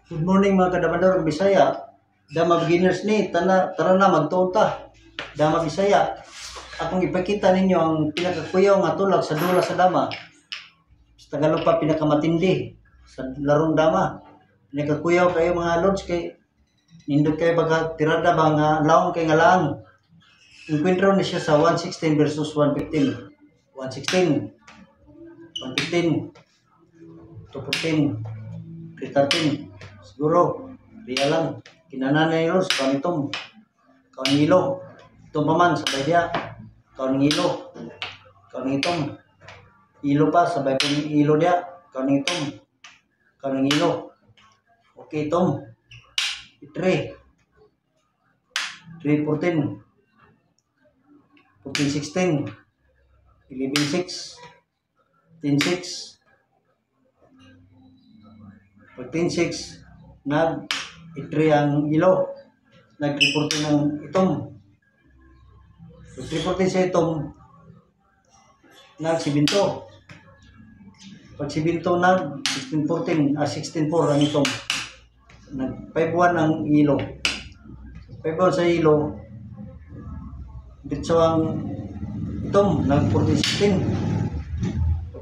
Good morning mga kadabandor Bisaya. Dama beginners ni tara na magtuon Dama Bisaya. Akong ipakita ninyo ang pinakakuyaw nga tulak sa dula sa dama. Sa Tagalog pa pinakamatindi sa larong dama. Pinakakuyaw kayo mga lords kay nindot kayo baga tirada ba nga laong kay nga laang. Encuentro ni siya sa 116 versus 115. 116, 115, 214, 313. Siguro, riya lang. Kinananay Ros, kaunitom. Kaunilo. Itong paman, sabay diya. Kaunilo. Kaunitom. Ilo pa, sabay po ilo diya. Kaunitom. Kaunilo. Okay, itom. 3. 314. 1416. 116. 106. 14-6 nag-itri ang ilo, nag-reporte ng itom. So 314 sa itom, nag-sibinto. Pag sibinto nag-16-14, 16-4 ang itom. Nag-5-1 ang ilo. 5-1 sa ilo, dito ang itom, nag-14-16.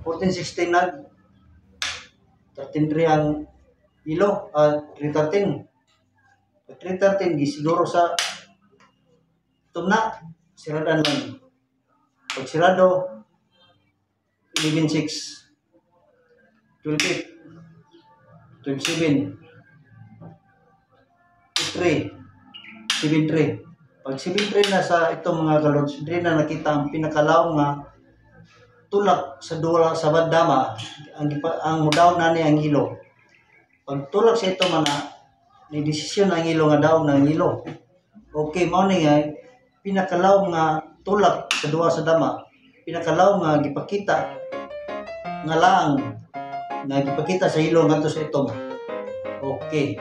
14-16 nag-13-3 ang ilo, 313. 313 gisiguro sa itom na siradan lang. Pag sirado 11-6, 12-8, 12-7, 3, 7-3. Pag 7-3 na sa itong mga kalods, hindi na nakita ang pinakalaw nga tulak sa dula sa dama ang mudaw na ni ang ilo. Pag tulak sa ito mana ni desisyon ang ilo nga daw ng ilo. Okay, mao ni nga pinakalaw nga tulak sa duwa sa dama. Pinakalaw nga gipakita nga laang nga gipakita sa ilo ngadto sa ito. Okay.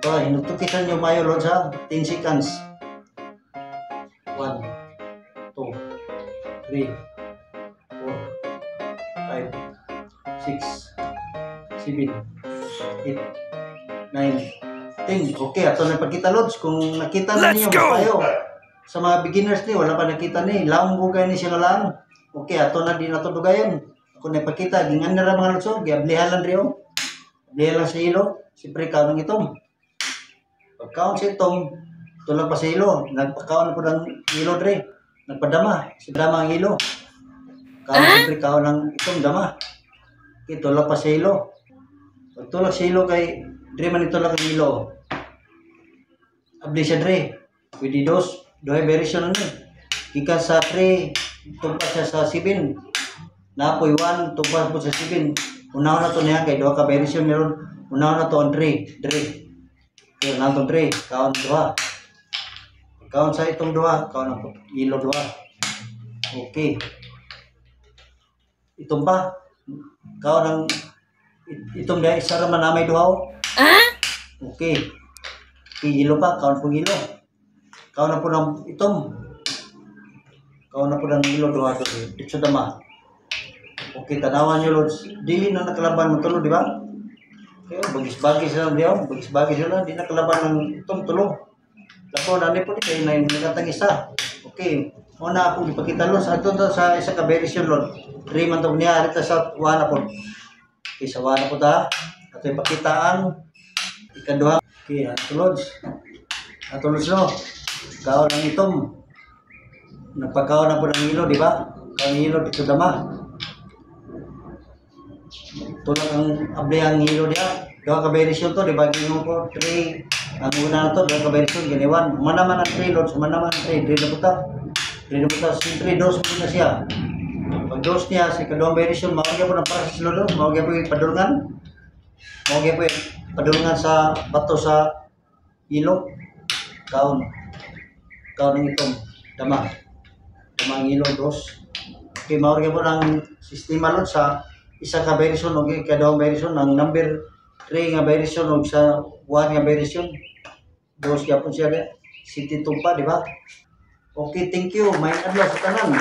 So, hinutukisan niyo mayo lod sa 10 seconds. 1 2 3 4 5 6 7 8, 9, 10. Okay, ato na pagkita lods. Kung nakita na niyo tayo sa mga beginners ni, wala pa nakita ni. Laong bugay ni siya lang. Okay, ato na din ato dugayon. Kung napakita, gingan na mga lods. Giablihalan rin. Ablihalan sa ilo. Siyempre, kaon ng itom. Pagkaon sa itom, tulad pa sa ilo. Nagpakaon ko ng ilo dre. Nagpadama. Si dama ang ilo. Kaon, siyempre, kaon ng itom, dama. Okay, tulad pa sa ilo. Pagtulak sa ilo kay dre man itulak ang ilo. Abli siya dre. Pwede dohay version na ni. Kika sa 3, tumpa siya sa 7. Napoy 1, tumpa po sa 7. Unaw na to niya kay doha ka version meron. Unaw na to ang dre. Kaya na to dre. Kaon doha. Kaon sa itong doha. Kaon ang ilo doha. Okay. Itong pa. Kaon ang itong dahil isa raman na may duhaw. Okay. Ilo pa, kaon po ilo. Kaon na po ng itom. Kaon na po ng ilo duha to. Dito sa dama. Okay, tanawan nyo lods. Dili na nakalaban mo tulo, di ba? Okay, bagis-bagis lang diyo. Bagis-bagis lang. Di nakalaban ng itom tulo. Lapo, nani po dito. Nakatang isa. Okay. Muna ako ipakita lods. Ato sa isa ka version lods. 3 man to niya. Arita sa 1 na po. Okay, sawa na po ta. Ato ipakita ang ikaduha. Okay, atolods. Atolods no. Kaon ng itom. Nagpakaon na po ng ilo, di ba? Kaon ng ilo dito dama. Tulad ang abli ang ilo diya. Doha ka version to, di ba? Gino ko 3. Ang una na to, doha ka version. Giniwan. Manaman ang 3 lods. Manaman ang 3. 3 na po ta. 3 na po ta. 3 dos po na siya. Pag-dose niya sa ikaduhang version, mawagya po ng para sa silodo, mawagya po yung padulungan. Mawagya po yung padulungan sa bato sa ilo. Kaon ng itong dama. Dama ang ilo, dos. Okay, mawagya po ng sistema lot sa isa ka version o ikaduhang version, ang number 3 nga version o sa 1 nga version. Dos kaya po siya, city tumpa, di ba? Okay, thank you. May adlaw sa tanan.